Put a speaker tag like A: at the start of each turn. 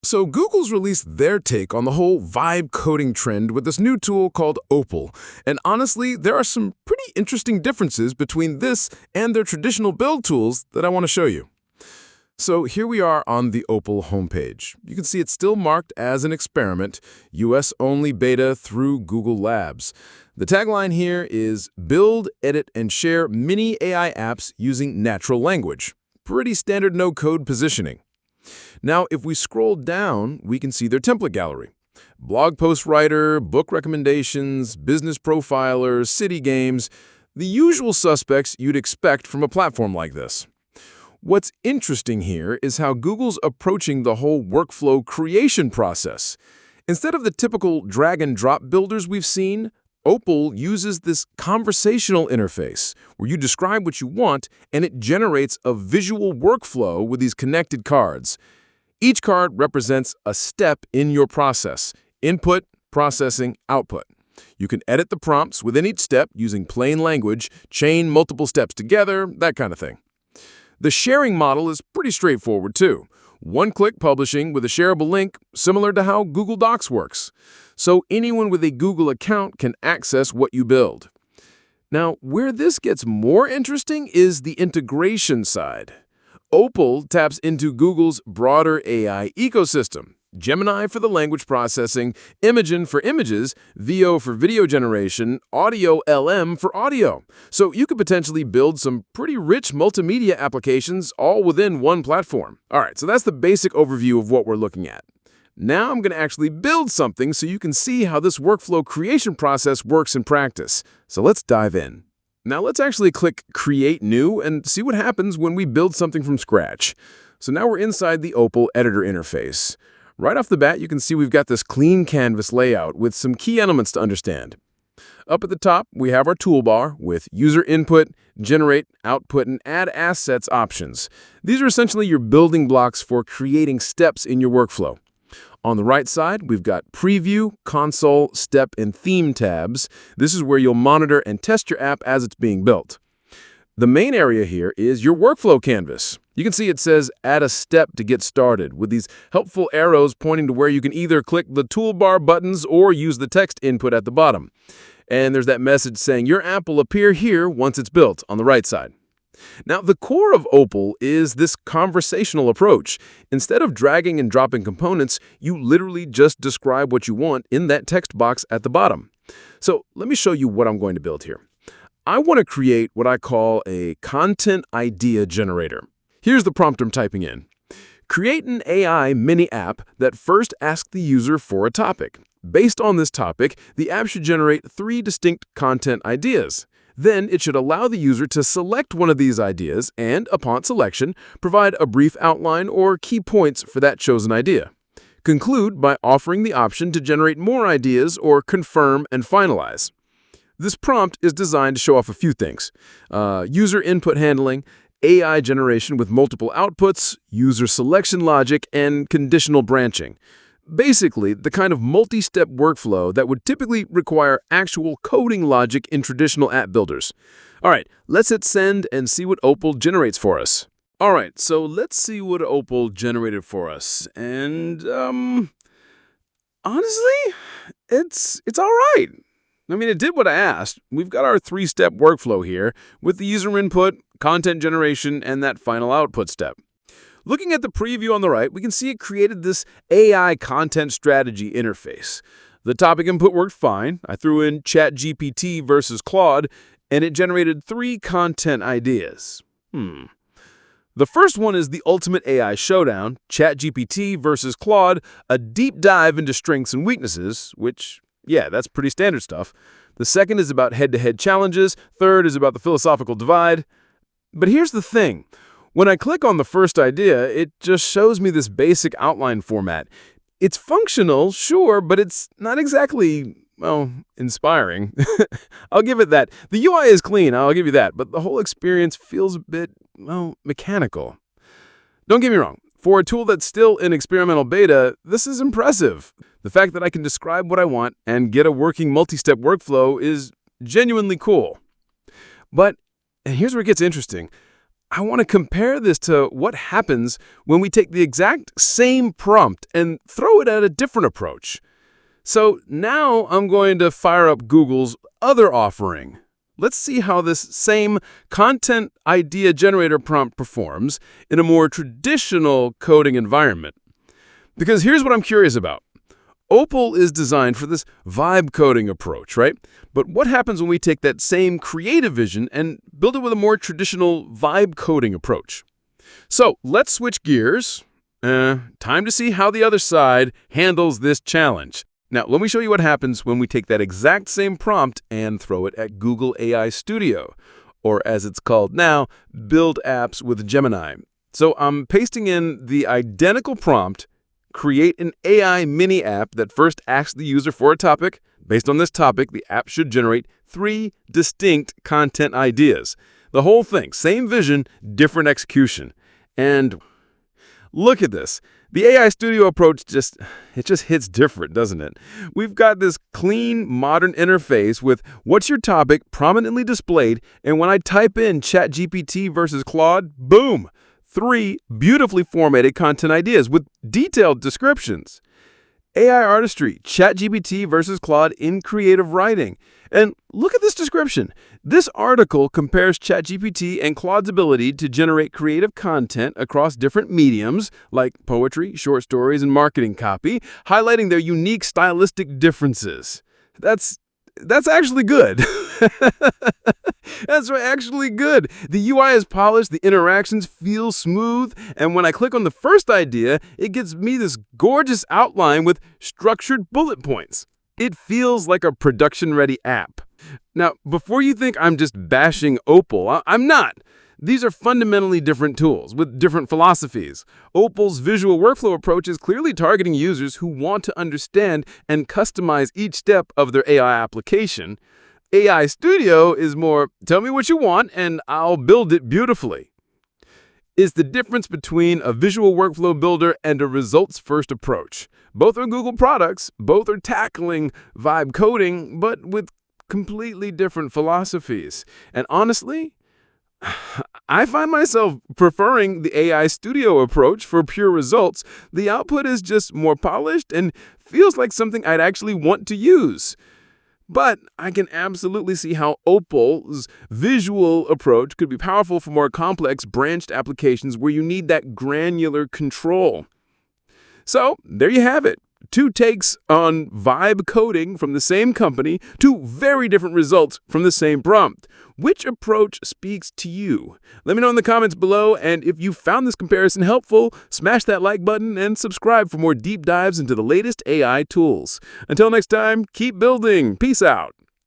A: So Google's released their take on the whole vibe coding trend with this new tool called Opal. And honestly, there are some pretty interesting differences between this and their traditional build tools that I want to show you. So here we are on the Opal homepage. You can see it's still marked as an experiment, US-only beta through Google Labs. The tagline here is build, edit, and share mini AI apps using natural language. Pretty standard no-code positioning. Now, if we scroll down, we can see their template gallery. Blog post writer, book recommendations, business profilers, city games, the usual suspects you'd expect from a platform like this. What's interesting here is how Google's approaching the whole workflow creation process. Instead of the typical drag-and-drop builders we've seen, Opal uses this conversational interface where you describe what you want and it generates a visual workflow with these connected cards. Each card represents a step in your process: input, processing, output. You can edit the prompts within each step using plain language, chain multiple steps together, that kind of thing. The sharing model is pretty straightforward too. One-click publishing with a shareable link, similar to how Google Docs works. So anyone with a Google account can access what you build. Now, where this gets more interesting is the integration side. Opal taps into Google's broader AI ecosystem. Gemini for the language processing, Imagen for images, VO for video generation, Audio LM for audio. So you could potentially build some pretty rich multimedia applications all within one platform. All right, so that's the basic overview of what we're looking at. Now I'm going to actually build something so you can see how this workflow creation process works in practice. So let's dive in. Now let's actually click Create New and see what happens when we build something from scratch. So now we're inside the Opal editor interface. Right off the bat, you can see we've got this clean canvas layout with some key elements to understand. Up at the top, we have our toolbar with user input, generate, output, and add assets options. These are essentially your building blocks for creating steps in your workflow. On the right side, we've got Preview, Console, Step, and Theme tabs. This is where you'll monitor and test your app as it's being built. The main area here is your workflow canvas. You can see it says Add a step to get started with these helpful arrows pointing to where you can either click the toolbar buttons or use the text input at the bottom. And there's that message saying your app will appear here once it's built on the right side. Now, the core of Opal is this conversational approach. Instead of dragging and dropping components, you literally just describe what you want in that text box at the bottom. So let me show you what I'm going to build here. I want to create what I call a content idea generator. Here's the prompt I'm typing in. Create an AI mini app that first asks the user for a topic. Based on this topic, the app should generate 3 distinct content ideas. Then it should allow the user to select one of these ideas and, upon selection, provide a brief outline or key points for that chosen idea. Conclude by offering the option to generate more ideas or confirm and finalize. This prompt is designed to show off a few things: user input handling, AI generation with multiple outputs, user selection logic, and conditional branching. Basically, the kind of multi-step workflow that would typically require actual coding logic in traditional app builders. All right, let's hit send and see what Opal generates for us. All right, so let's see what Opal generated for us. And, honestly, it's all right. I mean, it did what I asked. We've got our 3-step workflow here with the user input, content generation, and that final output step. Looking at the preview on the right, we can see it created this AI content strategy interface. The topic input worked fine. I threw in ChatGPT versus Claude, and it generated 3 content ideas. The first one is the ultimate AI showdown, ChatGPT versus Claude, a deep dive into strengths and weaknesses, which, yeah, that's pretty standard stuff. The second is about head-to-head challenges. Third is about the philosophical divide. But here's the thing. When I click on the first idea, it just shows me this basic outline format. It's functional, sure, but it's not exactly, well, inspiring. I'll give it that. The UI is clean, I'll give you that, but the whole experience feels a bit, well, mechanical. Don't get me wrong. For a tool that's still in experimental beta, this is impressive. The fact that I can describe what I want and get a working multi-step workflow is genuinely cool. But, and here's where it gets interesting, I want to compare this to what happens when we take the exact same prompt and throw it at a different approach. So now I'm going to fire up Google's other offering. Let's see how this same content idea generator prompt performs in a more traditional coding environment. Because here's what I'm curious about. Opal is designed for this vibe coding approach, right? But what happens when we take that same creative vision and build it with a more traditional vibe coding approach? So let's switch gears. Time to see how the other side handles this challenge. Now, let me show you what happens when we take that exact same prompt and throw it at Google AI Studio, or as it's called now, Build Apps with Gemini. So I'm pasting in the identical prompt, create an AI mini app that first asks the user for a topic. Based on this topic, the app should generate 3 distinct content ideas. The whole thing, same vision, different execution. And look at this. The AI Studio approach just hits different, doesn't it? We've got this clean, modern interface with what's your topic prominently displayed, and when I type in ChatGPT versus Claude, boom, 3 beautifully formatted content ideas with detailed descriptions. AI artistry, ChatGPT versus Claude in creative writing. And look at this description. This article compares ChatGPT and Claude's ability to generate creative content across different mediums like poetry, short stories, and marketing copy, highlighting their unique stylistic differences. That's actually good. That's actually good. The UI is polished, the interactions feel smooth, and when I click on the first idea, it gives me this gorgeous outline with structured bullet points. It feels like a production-ready app. Now, before you think I'm just bashing Opal, I'm not. These are fundamentally different tools with different philosophies. Opal's visual workflow approach is clearly targeting users who want to understand and customize each step of their AI application. AI Studio is more, tell me what you want and I'll build it beautifully. Is the difference between a visual workflow builder and a results-first approach. Both are Google products, both are tackling vibe coding, but with completely different philosophies. And honestly, I find myself preferring the AI Studio approach for pure results. The output is just more polished and feels like something I'd actually want to use. But I can absolutely see how Opal's visual approach could be powerful for more complex branched applications where you need that granular control. So there you have it. 2 takes on vibe coding from the same company, 2 very different results from the same prompt. Which approach speaks to you? Let me know in the comments below, and if you found this comparison helpful, smash that like button and subscribe for more deep dives into the latest AI tools. Until next time, keep building. Peace out.